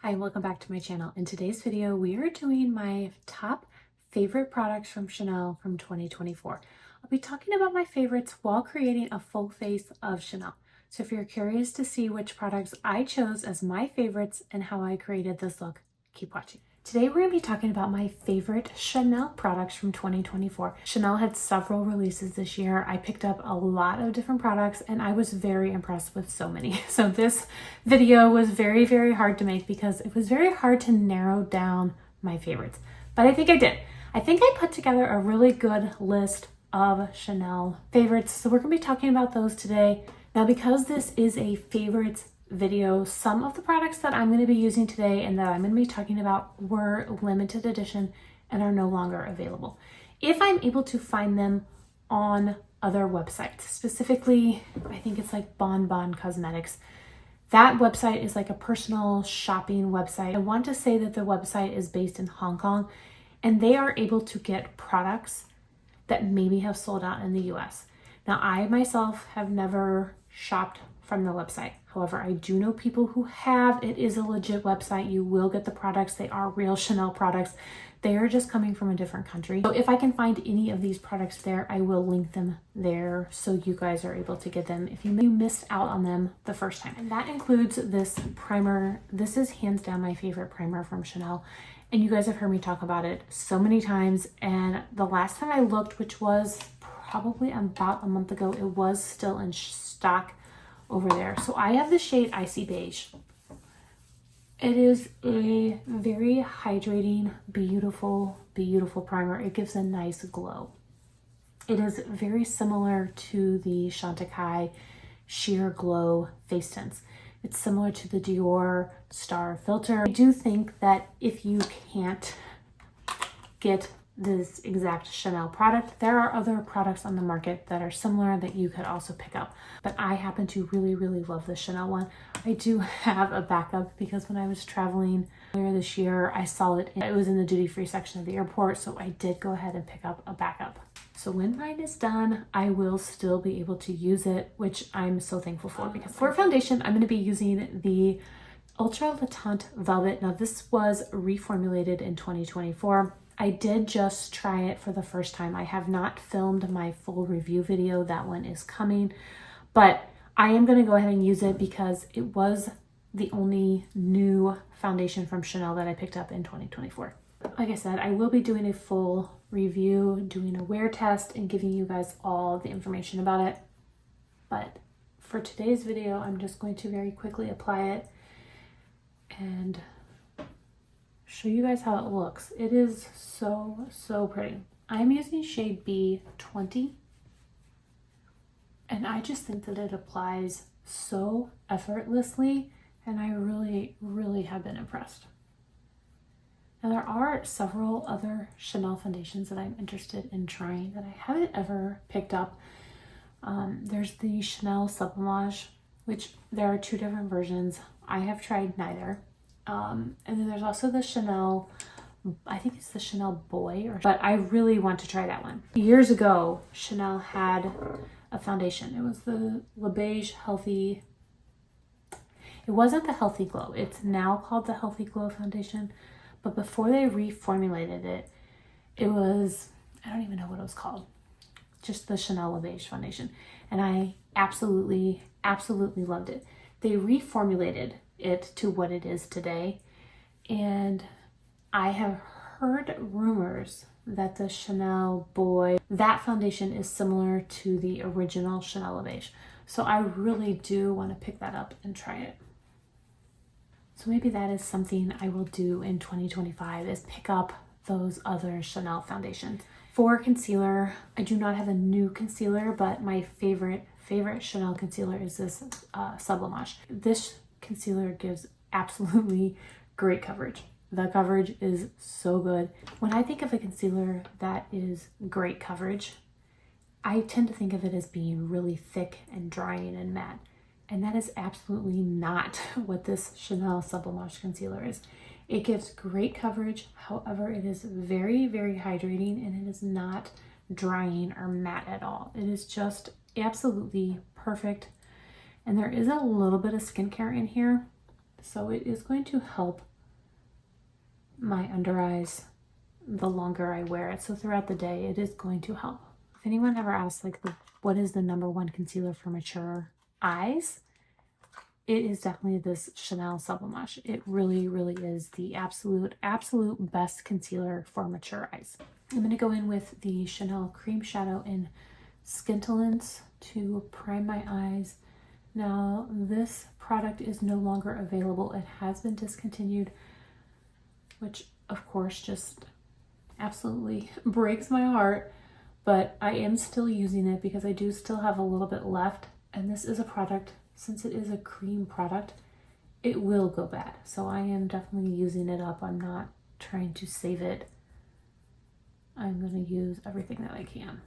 Hi, welcome back to my channel. In today's video, we are doing my top favorite products from Chanel from 2024. I'll be talking about my favorites while creating a full face of Chanel. So if you're curious to see which products I chose as my favorites and how I created this look, keep watching. Today we're going to be talking about my favorite Chanel products from 2024. Chanel had several releases this year. I picked up a lot of different products and I was very impressed with so many. So this video was very hard to make because it was very hard to narrow down my favorites. But I think I did. I think I put together a really good list of Chanel favorites. So we're going to be talking about those today. Now, because this is a favorites video, some of the products that I'm going to be using today and that I'm going to be talking about were limited edition and are no longer available. If I'm able to find them on other websites, specifically, I think it's like BonBon Cosmetics. That website is like a personal shopping website. I want to say that the website is based in Hong Kong and they are able to get products that maybe have sold out in the US. Now, I myself have never shopped from the website. However, I do know people who have. It is a legit website. You will get the products. They are real Chanel products. They are just coming from a different country. So if I can find any of these products there, I will link them there so you guys are able to get them if you missed out on them the first time. And that includes this primer. This is hands down my favorite primer from Chanel. And you guys have heard me talk about it so many times. And the last time I looked, which was probably about a month ago, it was still in stock over there. So I have the shade Icy Beige. It is a very hydrating, beautiful primer. It gives a nice glow. It is very similar to the Chantecaille Sheer Glow face tints. It's similar to the Dior Star Filter. I do think that if you can't get this exact Chanel product, there are other products on the market that are similar that you could also pick up. But I happen to really love the Chanel one. I do have a backup because when I was traveling earlier this year, I saw it. It was in the duty-free section of the airport, so I did go ahead and pick up a backup. So when mine is done, I will still be able to use it, which I'm so thankful for. Because for foundation, I'm going to be using the Ultra Latant Velvet. Now, this was reformulated in 2024. I did just try it for the first time. I have not filmed my full review video. That one is coming, but I am going to go ahead and use it because it was the only new foundation from Chanel that I picked up in 2024. Like I said, I will be doing a full review, doing a wear test, and giving you guys all the information about it. But for today's video, I'm just going to very quickly apply it and show you guys how it looks. It is so pretty. I'm using shade B20 and I just think that it applies so effortlessly and I really have been impressed. Now there are several other Chanel foundations that I'm interested in trying that I haven't ever picked up. There's the Chanel Sublimage, which there are two different versions. I have tried neither. And then there's also the Chanel, I think it's the Chanel Boy, but I really want to try that one. Years ago, Chanel had a foundation. It was the Le Beige Healthy. It wasn't the Healthy Glow. It's now called the Healthy Glow Foundation. But before they reformulated it, it was, I don't even know what it was called. Just the Chanel Le Beige foundation. And I absolutely loved it. They reformulated it to what it is today, and I have heard rumors that the Chanel Boy, that foundation is similar to the original Chanel Le Beige, so I really do want to pick that up and try it. So maybe that is something I will do in 2025, is pick up those other Chanel foundations. For concealer, I do not have a new concealer, but my favorite Chanel concealer is this Sublimage. This concealer gives absolutely great coverage. The coverage is so good. When I think of a concealer that is great coverage, I tend to think of it as being really thick and drying and matte. And that is absolutely not what this Chanel Sublimage concealer is. It gives great coverage. However, it is very hydrating and it is not drying or matte at all. It is just absolutely perfect. And there is a little bit of skincare in here, so it is going to help my under eyes the longer I wear it. So throughout the day, it is going to help. If anyone ever asks, like, what is the #1 concealer for mature eyes, it is definitely this Chanel Sublimash. It really, really is the absolute best concealer for mature eyes. I'm going to go in with the Chanel Cream Shadow in Scintillant to prime my eyes. Now, this product is no longer available. It has been discontinued, which of course just absolutely breaks my heart, but I am still using it because I do still have a little bit left. And this is a product, since it is a cream product, it will go bad. So I am definitely using it up. I'm not trying to save it. I'm going to use everything that I can.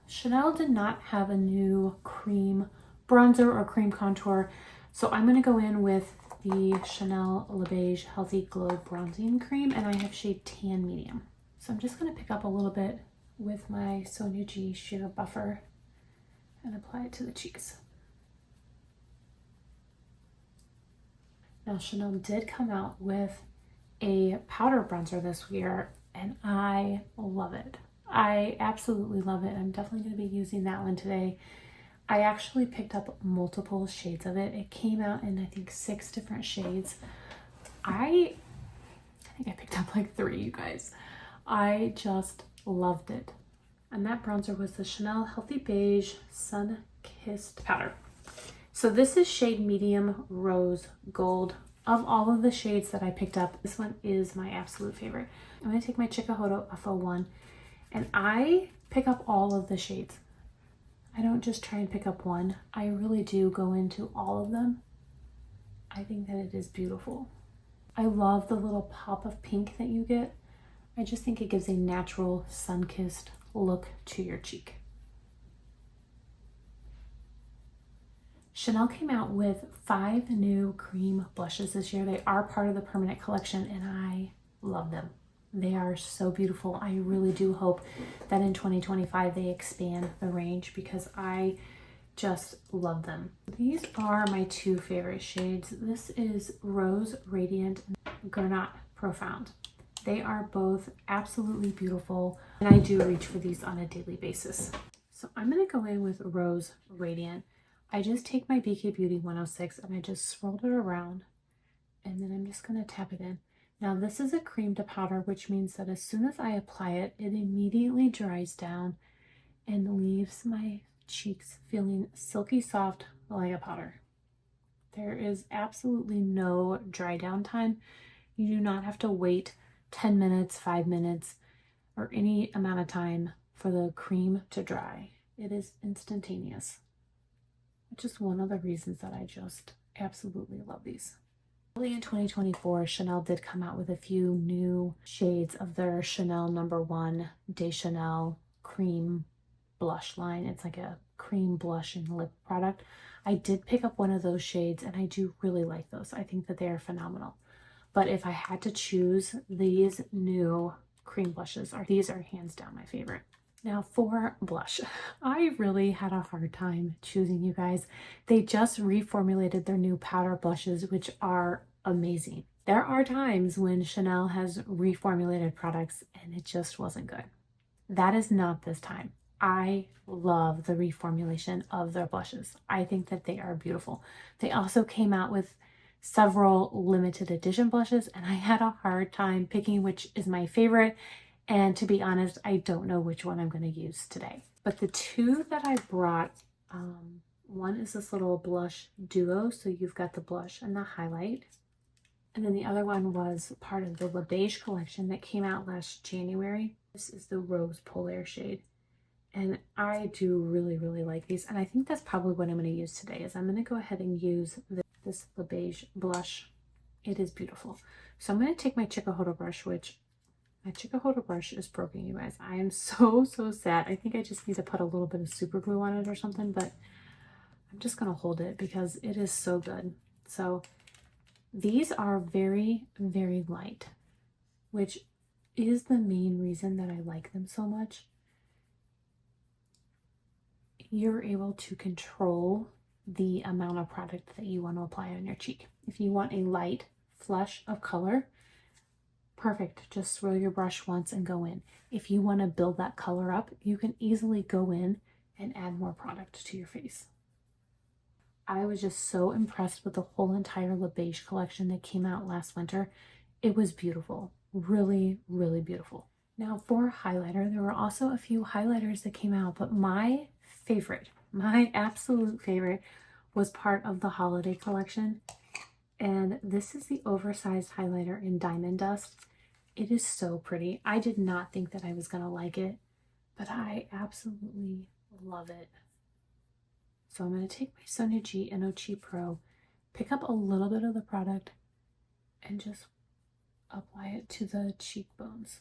Chanel did not have a new cream bronzer or cream contour, so I'm going to go in with the Chanel Le Beige Healthy Glow Bronzing Cream, and I have shade Tan Medium. So I'm just going to pick up a little bit with my Sonia G Sheer Buffer and apply it to the cheeks. Now, Chanel did come out with a powder bronzer this year, and I love it. I absolutely love it. I'm definitely going to be using that one today. I actually picked up multiple shades of it. It came out in, I think, 6 different shades. I think I picked up like 3, you guys. I just loved it. And that bronzer was the Chanel Healthy Beige Sun Kissed Powder. So this is shade Medium Rose Gold. Of all of the shades that I picked up, this one is my absolute favorite. I'm going to take my Chikuhodo FO1, and I pick up all of the shades. I don't just try and pick up one. I really do go into all of them. I think that it is beautiful. I love the little pop of pink that you get. I just think it gives a natural sun-kissed look to your cheek. Chanel came out with 5 new cream blushes this year. They are part of the permanent collection, and I love them. They are so beautiful. I really do hope that in 2025 they expand the range because I just love them. These are my 2 favorite shades. This is Rose Radiant and Granat Profound. They are both absolutely beautiful, and I do reach for these on a daily basis. So I'm going to go in with Rose Radiant. I just take my BK Beauty 106 and I just swirl it around, and then I'm just going to tap it in. Now this is a cream to powder, which means that as soon as I apply it, it immediately dries down and leaves my cheeks feeling silky soft like a powder. There is absolutely no dry down time. You do not have to wait 10 minutes, 5 minutes, or any amount of time for the cream to dry. It is instantaneous. Just one of the reasons that I just absolutely love these. Early in 2024, Chanel did come out with a few new shades of their Chanel #1 De Chanel cream blush line. It's like a cream blush and lip product. I did pick up one of those shades, and I do really like those. I think that they are phenomenal. But if I had to choose, these new cream blushes these are hands down my favorite. Now for blush, I really had a hard time choosing, you guys. They just reformulated their new powder blushes, which are amazing. There are times when Chanel has reformulated products and it just wasn't good. That is not this time. I love the reformulation of their blushes. I think that they are beautiful. They also came out with several limited edition blushes, and I had a hard time picking which is my favorite. And to be honest, I don't know which one I'm going to use today. But the 2 that I brought, one is this little blush duo. So you've got the blush and the highlight. And then the other one was part of the Le Beige collection that came out last January. This is the Rose Polaire shade. And I do really, really like these. And I think that's probably what I'm going to use today. Is I'm going to go ahead and use this Le Beige blush. It is beautiful. So I'm going to take my Chikuhodo brush, which my Chikuhodo brush is broken, you guys. I am so sad. I think I just need to put a little bit of super glue on it or something, but I'm just going to hold it because it is so good. So these are very, very light, which is the main reason that I like them so much. You're able to control the amount of product that you want to apply on your cheek. If you want a light flush of color, Perfect. Just swirl your brush once and go in. If you want to build that color up, you can easily go in and add more product to your face. I was just so impressed with the whole entire Le Beige collection that came out last winter. It was beautiful. Really, really beautiful. Now for highlighter, there were also a few highlighters that came out, but my favorite, my absolute favorite, was part of the holiday collection. And this is the oversized highlighter in Diamond Dust. It is so pretty. I did not think that I was going to like it, but I absolutely love it. So I'm going to take my Sonia G NO2 Pro, pick up a little bit of the product, and just apply it to the cheekbones.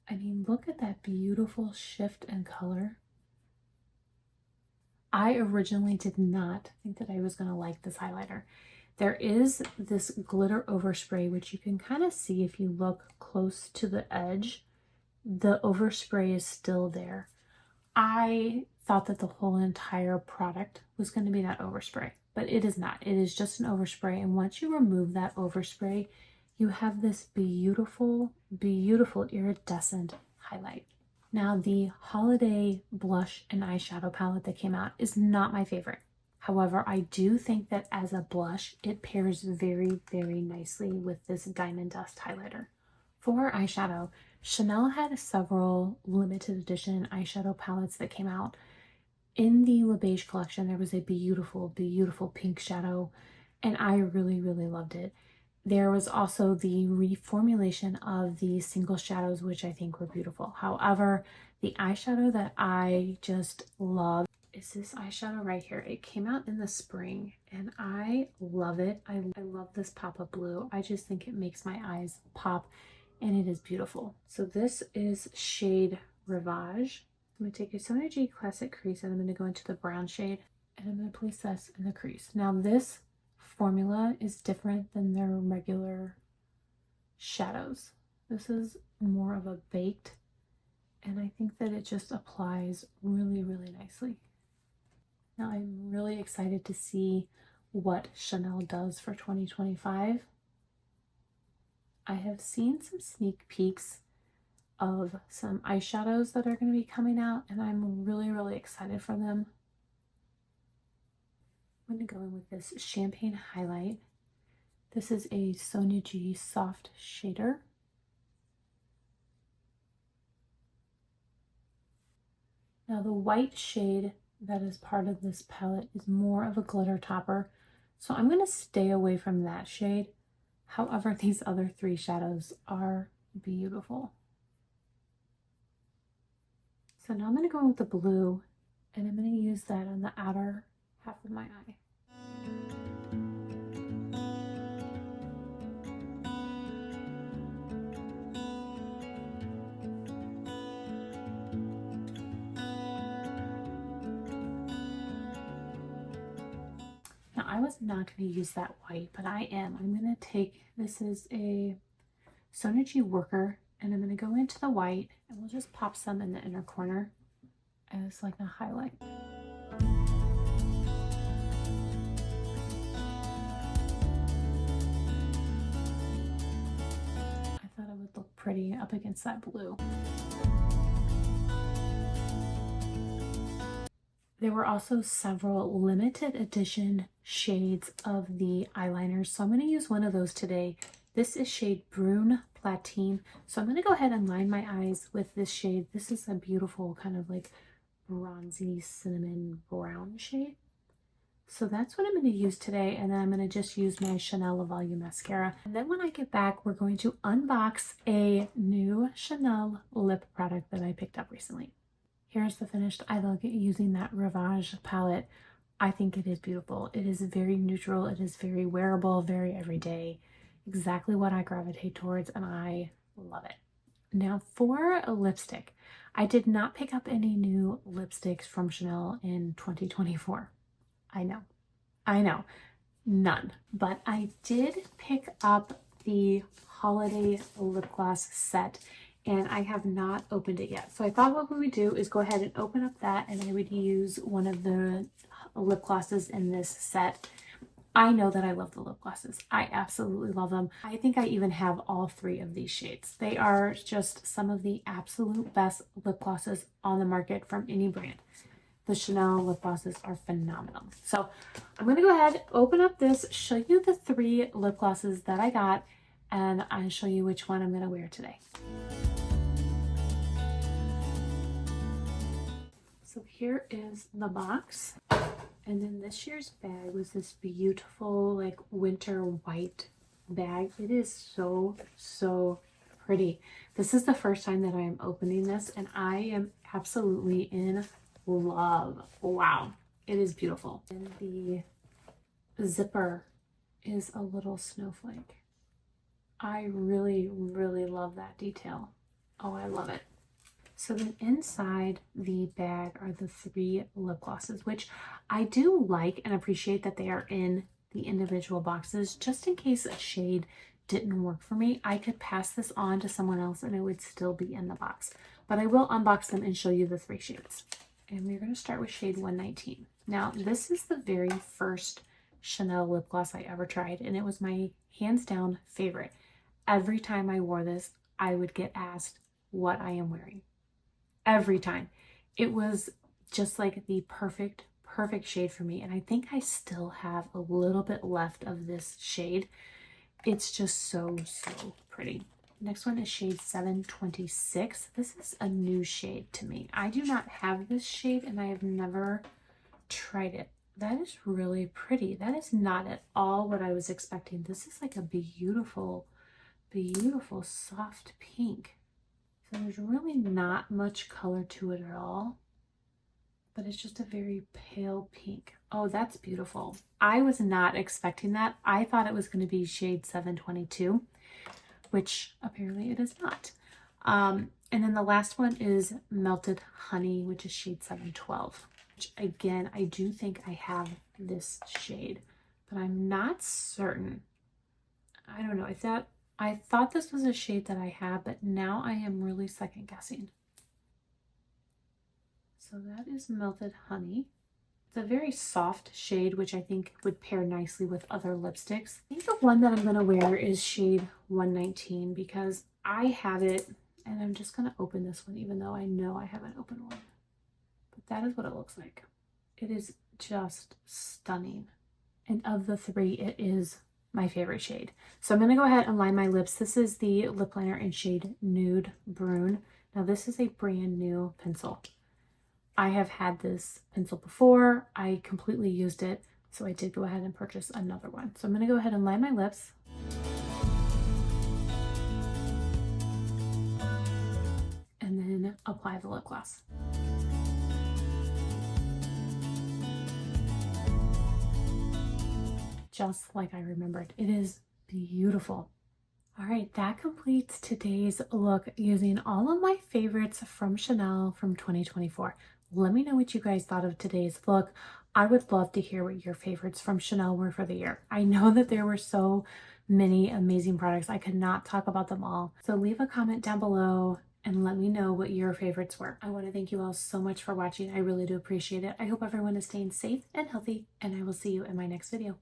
I mean, look at that beautiful shift in color. I originally did not think that I was going to like this highlighter. There is this glitter overspray, which you can kind of see if you look close to the edge. The overspray is still there. I thought that the whole entire product was going to be that overspray, but it is not. It is just an overspray, and once you remove that overspray, you have this beautiful, beautiful iridescent highlight. Now, the holiday blush and eyeshadow palette that came out is not my favorite. However, I do think that as a blush, it pairs very, very nicely with this Diamond Dust highlighter. For eyeshadow, Chanel had several limited edition eyeshadow palettes that came out. In the Le Beige collection, there was a beautiful, beautiful pink shadow, and I really, really loved it. There was also the reformulation of the single shadows, which I think were beautiful. However, the eyeshadow that I just love is this eyeshadow right here. It came out in the spring, and I love it. I love this pop-up blue. I just think it makes my eyes pop, and it is beautiful. So this is shade Reveille. I'm going to take a Sonia G Classic Crease, and I'm going to go into the brown shade, and I'm going to place this in the crease. Now this formula is different than their regular shadows. This is more of a baked, and I think that it just applies really, really nicely. Now I'm really excited to see what Chanel does for 2025. I have seen some sneak peeks of some eyeshadows that are going to be coming out, and I'm really, really excited for them. I'm going to go in with this Champagne Highlight. This is a Sonia G Soft Shader. Now the white shade that is part of this palette is more of a glitter topper, so I'm going to stay away from that shade. However, these other three shadows are beautiful. So now I'm going to go in with the blue, and I'm going to use that on the outer half of my eye. Now I was not going to use that white, but I am. I'm going to take, this is a Sonia G Worker, and I'm going to go into the white, and we'll just pop some in the inner corner as like a highlight. I thought it would look pretty up against that blue. There were also several limited edition shades of the eyeliners, so I'm going to use one of those today. This is shade Brune Platine, so I'm going to go ahead and line my eyes with this shade. This is a beautiful kind of like bronzy cinnamon brown shade. So that's what I'm going to use today, and then I'm going to just use my Chanel Le Volume mascara. And then when I get back, we're going to unbox a new Chanel lip product that I picked up recently. Here's the finished eye look using that Reveille palette. I think it is beautiful. It is very neutral. It is very wearable, very everyday. Exactly what I gravitate towards, and I love it. Now for a lipstick, I did not pick up any new lipsticks from Chanel in 2024. I know, none. But I did pick up the holiday lip gloss set, and I have not opened it yet. So I thought what we would do is go ahead and open up that, and I would use one of the lip glosses in this set. I know that I love the lip glosses. I absolutely love them. I think I even have all 3 of these shades. They are just some of the absolute best lip glosses on the market from any brand. The Chanel lip glosses are phenomenal. So I'm going to go ahead, open up this, show you the 3 lip glosses that I got, and I'll show you which one I'm going to wear today. So here is the box. And then this year's bag was this beautiful like winter white bag. It is so, so pretty. This is the first time that I am opening this and I am absolutely in love. Wow, it is beautiful. And the zipper is a little snowflake. I really, really love that detail. Oh, I love it. So then inside the bag are the 3 lip glosses, which I do like and appreciate that they are in the individual boxes. Just in case a shade didn't work for me, I could pass this on to someone else and it would still be in the box. But I will unbox them and show you the 3 shades. And we're going to start with shade 119. Now, this is the very first Chanel lip gloss I ever tried, and it was my hands down favorite. Every time I wore this, I would get asked what I am wearing. Every time. It was just like the perfect shade for me, and I think I still have a little bit left of this shade. It's just so pretty. Next one is shade 726. This is a new shade to me. I do not have this shade and I have never tried it. That is really pretty. That is not at all what I was expecting. This is like a beautiful soft pink. So there's really not much color to it at all, but it's just a very pale pink. Oh, that's beautiful. I was not expecting that. I thought it was going to be shade 722, which apparently it is not. And then the last one is Melted Honey, which is shade 712, which again, I do think I have this shade, but I'm not certain. I don't know. I thought this was a shade that I had, but now I am really second guessing. So that is Melted Honey. It's a very soft shade, which I think would pair nicely with other lipsticks. I think the one that I'm going to wear is shade 119 because I have it, and I'm just going to open this one even though I know I haven't opened one. But that is what it looks like. It is just stunning. And of the 3, it is my favorite shade. So I'm going to go ahead and line my lips. This is the lip liner in shade Nude Brune. Now this is a brand new pencil. I have had this pencil before. I completely used it, so I did go ahead and purchase another one. So I'm going to go ahead and line my lips. And then apply the lip gloss. Just like I remembered. It is beautiful. All right, that completes today's look using all of my favorites from Chanel from 2024. Let me know what you guys thought of today's look. I would love to hear what your favorites from Chanel were for the year. I know that there were so many amazing products. I could not talk about them all. So leave a comment down below and let me know what your favorites were. I want to thank you all so much for watching. I really do appreciate it. I hope everyone is staying safe and healthy, and I will see you in my next video.